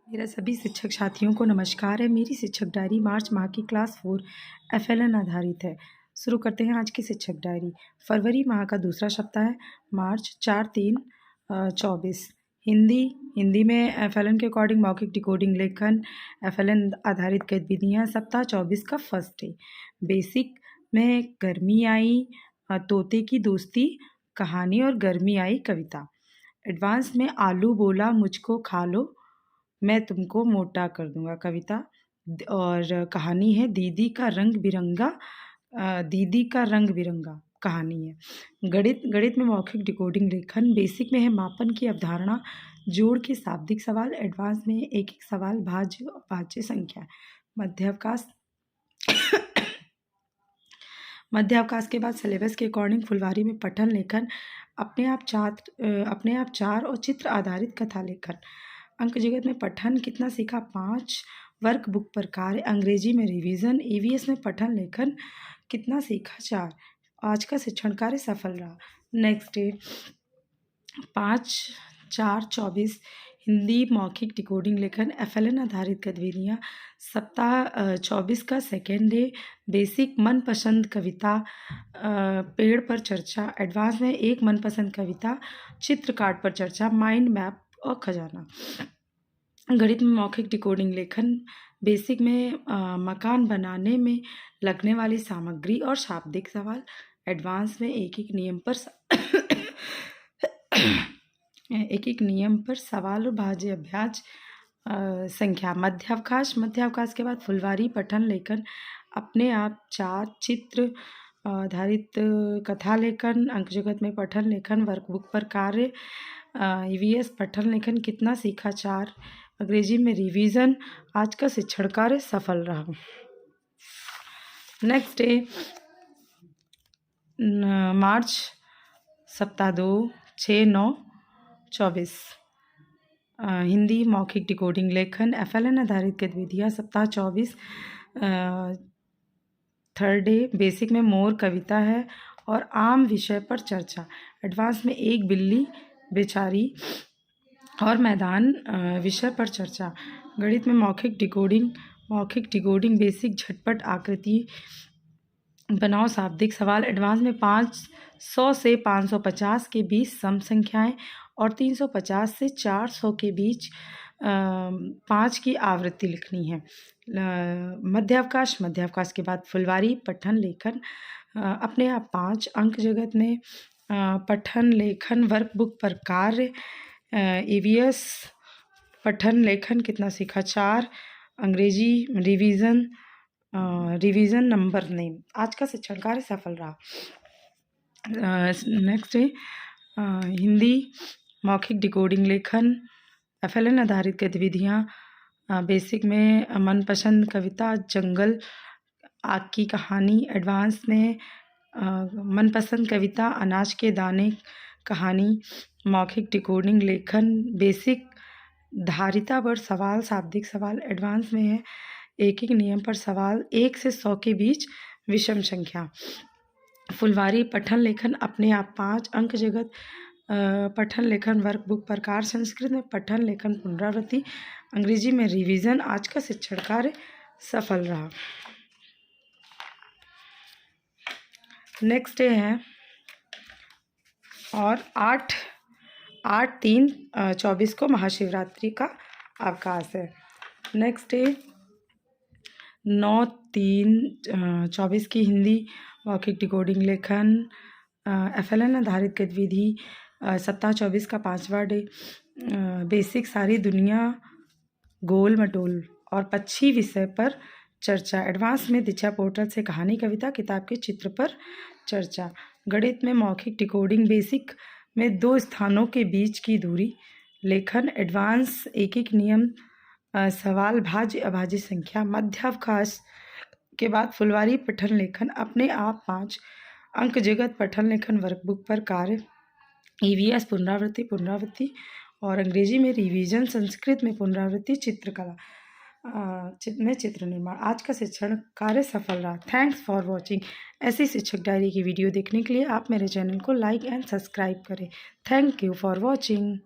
मेरा सभी शिक्षक साथियों को नमस्कार है। मेरी शिक्षक डायरी मार्च माह की क्लास 4 एफएलएन आधारित है। शुरू करते हैं आज की शिक्षक डायरी। फरवरी माह का दूसरा सप्ताह है, मार्च 4-3-24। हिंदी में एफएलएन के अकॉर्डिंग मौखिक डिकोडिंग लेखन, एफएलएन आधारित गतिविधियाँ, सप्ताह 24 का फर्स्ट डे। बेसिक में गर्मी आई, तोते की दोस्ती कहानी और गर्मी आई कविता। एडवांस में आलू बोला मुझको खा लो, मैं तुमको मोटा कर दूंगा कविता। और कहानी है दीदी का रंग बिरंगा कहानी है। गणित में मौखिक डिकोडिंग लेखन। बेसिक में है मापन की अवधारणा, जोड़ के शाब्दिक सवाल। एडवांस में एक एक सवाल, भाज्य संख्या। मध्यावकाश के बाद सिलेबस के अकॉर्डिंग फुलवारी में पठन लेखन, अपने आप चार और चित्र आधारित कथा लेखन। अंक जगत में पठन कितना सीखा 5, वर्क बुक पर कार्य, अंग्रेजी में रिवीजन। ईवीएस में पठन लेखन कितना सीखा 4। आज का शिक्षण कार्य सफल रहा। नेक्स्ट डे 5-4-24 हिंदी मौखिक डिकोडिंग लेखन, एफएलएन आधारित गतिविधियाँ। सप्ताह 24 का सेकेंड डे। बेसिक मनपसंद कविता, पेड़ पर चर्चा। एडवांस में एक मनपसंद कविता, चित्र कार्ड पर चर्चा, माइंड मैप और खजाना। गणित में मौखिक डिकोडिंग लेखन। बेसिक में मकान बनाने में लगने वाली सामग्री और शाब्दिक सवाल। एडवांस में एक एक नियम पर सवाल और भाज्य अभ्यास संख्या। मध्यावकाश के बाद फुलवारी पठन लेखन, अपने आप 4, चित्र आधारित कथा लेखन। अंक जगत में पठन लेखन, वर्कबुक पर कार्य। ईवीएस पठन लेखन कितना सीखा 4। अंग्रेजी में रिवीजन। आज का शिक्षण कार्य सफल रहा। नेक्स्ट डे मार्च सप्ताह 2 6-9-24 हिंदी मौखिक डिकोडिंग लेखन, एफएलएन आधारित गतिविधियाँ। सप्ताह 24 थर्ड डे। बेसिक में मोर कविता है और आम विषय पर चर्चा। एडवांस में एक बिल्ली बेचारी और मैदान विषय पर चर्चा। गणित में मौखिक डिकोडिंग बेसिक झटपट आकृति बनाओ, शाब्दिक सवाल। एडवांस में 500 से 550 के बीच सम संख्याएं और 350 से 400 के बीच 5 की आवृत्ति लिखनी है। मध्यावकाश के बाद फुलवारी पठन लेखन, अपने आप 5। अंक जगत में पठन लेखन, वर्कबुक पर कार्य। ईवीएस पठन लेखन कितना सीखा 4। अंग्रेजी रिवीजन नंबर नेम। आज का शिक्षण कार्य सफल रहा। नेक्स्ट है हिंदी मौखिक डिकोडिंग लेखन, एफएलएन आधारित गतिविधियाँ। बेसिक में मनपसंद कविता जंगल आग की कहानी। एडवांस में मनपसंद कविता अनाज के दाने कहानी। मौखिक डिकोडिंग लेखन बेसिक धारिता पर सवाल, शाब्दिक सवाल। एडवांस में है एक नियम पर सवाल, 1 से 100 के बीच विषम संख्या। फुलवारी पठन लेखन, अपने आप 5। अंक जगत पठन लेखन, वर्कबुक प्रकार। संस्कृत में पठन लेखन पुनरावृत्ति, अंग्रेजी में रिवीजन। आज का शिक्षण कार्य सफल रहा। नेक्स्ट डे है और 8-3-24 को महाशिवरात्रि का अवकाश है। नेक्स्ट डे 9-3-24 की हिंदी मौखिक डिकोडिंग लेखन, एफएलएन आधारित गतिविधि। सप्ताह 24 का 5वां डे। बेसिक सारी दुनिया गोल मटोल और पक्षी विषय पर चर्चा। एडवांस में दीक्षा पोर्टल से कहानी कविता, किताब के चित्र पर चर्चा। गणित में मौखिक डिकोडिंग, बेसिक में 2 स्थानों के बीच की दूरी लेखन। एडवांस एक नियम सवाल, भाज्य अभाज्य संख्या। मध्यावकाश के बाद फुलवारी पठन लेखन, अपने आप 5। अंक जगत पठन लेखन, वर्कबुक पर कार्य। ईवीएस पुनरावृत्ति और अंग्रेजी में रिवीजन। संस्कृत में पुनरावृत्ति, चित्रकला में चित्र निर्माण। आज का शिक्षण कार्य सफल रहा। Thanks for watching. ऐसी शिक्षक डायरी की वीडियो देखने के लिए आप मेरे चैनल को लाइक एंड सब्सक्राइब करें। Thank you for watching.